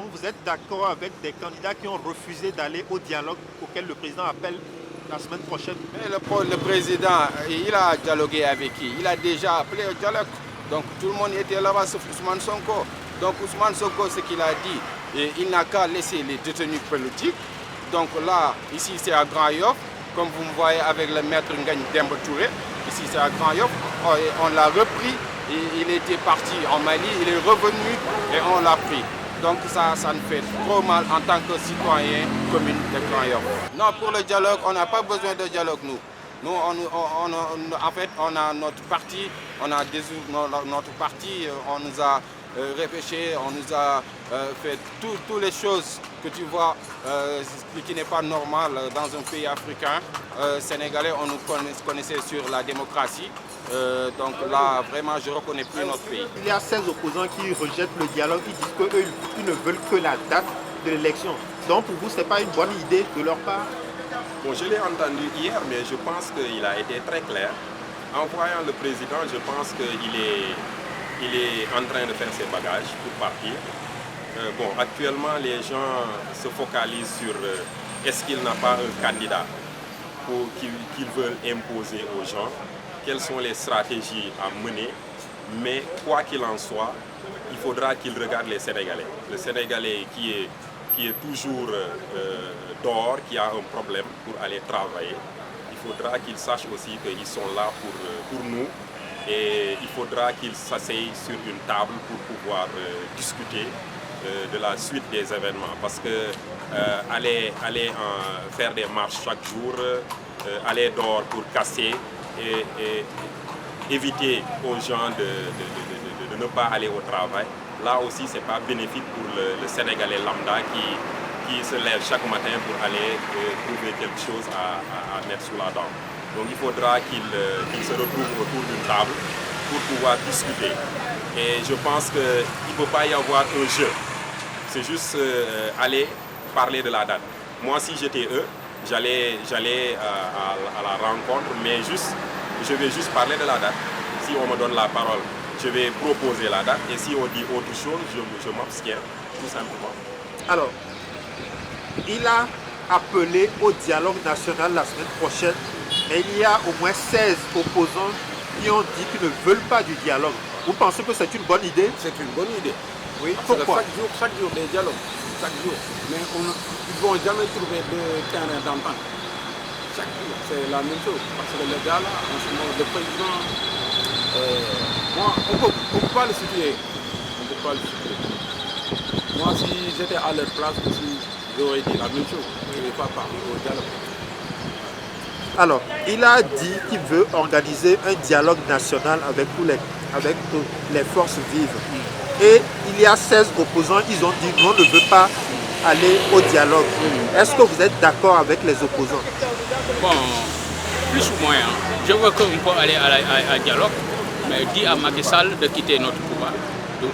Donc vous êtes d'accord avec des candidats qui ont refusé d'aller au dialogue auquel le président appelle la semaine prochaine? Mais le président, il a dialogué avec qui? Il a déjà appelé au dialogue. Donc tout le monde était là-bas sauf Ousmane Sonko. Donc Ousmane Sonko, ce qu'il a dit, il n'a qu'à laisser les détenus politiques. Donc là, ici c'est à Grand Yoff, comme vous me voyez avec le maître Ngagne Demba Touré. Ici c'est à Grand Yoff, on l'a repris, il était parti en Mali, il est revenu et on l'a pris. Donc ça nous fait trop mal en tant que citoyen commune de Grand Yoff. Non, pour le dialogue, on n'a pas besoin de dialogue, nous. Nous, en fait, on a notre parti, on a notre parti, on nous a réfléchi, on nous a fait toutes les choses que tu vois qui n'est pas normal dans un pays africain. Sénégalais, on nous connaissait sur la démocratie. Donc là, vraiment, je ne reconnais plus notre pays. Il y a 16 opposants qui rejettent le dialogue, qui disent qu'eux, ils ne veulent que la date de l'élection. Donc pour vous, ce n'est pas une bonne idée de leur part? Bon, je l'ai entendu hier, mais je pense qu'il a été très clair. En voyant le président, je pense qu'il est en train de faire ses bagages pour partir. Bon, actuellement, les gens se focalisent sur est-ce qu'il n'a pas un candidat qu'ils veulent imposer aux gens, quelles sont les stratégies à mener, mais quoi qu'il en soit, il faudra qu'il regarde les Sénégalais. Le Sénégalais qui est toujours dehors, qui a un problème pour aller travailler, il faudra qu'ils sachent aussi qu'ils sont là pour nous et il faudra qu'ils s'asseyent sur une table pour pouvoir discuter de la suite des événements. Parce que aller faire des marches chaque jour, aller dehors pour casser et éviter aux gens de ne pas aller au travail, là aussi ce n'est pas bénéfique pour le Sénégalais lambda qui se lève chaque matin pour aller trouver quelque chose à mettre sous la dent. Donc il faudra qu'ils se retrouvent autour d'une table pour pouvoir discuter. Et je pense qu'il ne peut pas y avoir un jeu. C'est juste aller parler de la date. Moi, si j'étais eux, j'allais à la rencontre, mais je vais juste parler de la date. Si on me donne la parole, je vais proposer la date. Et si on dit autre chose, je m'abstiens, tout simplement. Alors, il a appelé au dialogue national la semaine prochaine, mais il y a au moins 16 opposants qui ont dit qu'ils ne veulent pas du dialogue. Vous pensez que c'est une bonne idée? C'est une bonne idée. Oui, pourquoi? Chaque jour des dialogues, chaque jour. Mais ils ne vont jamais trouver de terrain d'entente. Chaque jour, c'est la même chose. Parce que le gars là, en ce moment, le président, moi, on ne peut pas le situer. On ne peut pas le situer. Moi, si j'étais à leur place aussi, j'aurais dit la même chose. Je ne vais pas parler au dialogue. Alors, il a dit qu'il veut organiser un dialogue national avec toutes les forces vives. Et il y a 16 opposants, ils ont dit non, on ne veut pas aller au dialogue. Est-ce que vous êtes d'accord avec les opposants? Bon, plus ou moins. Je veux qu'on peut aller à dialogue, mais dis à Macky Sall de quitter notre pouvoir. Donc,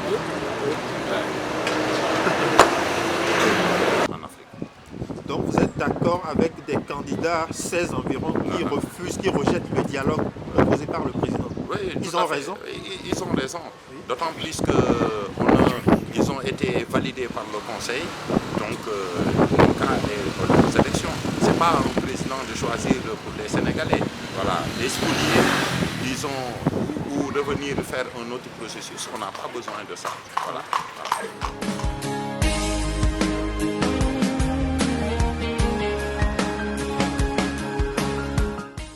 Donc vous êtes d'accord avec des candidats, 16 environ, qui refusent, qui rejettent le dialogue proposé par le président? Oui, ils ont raison. Ils ont raison. D'autant plus qu'ils ont été validés par le Conseil. Donc, le cas des élections. Ce n'est pas au président de choisir pour les Sénégalais. Voilà, les spolier, disons, ou revenir faire un autre processus. On n'a pas besoin de ça. Voilà.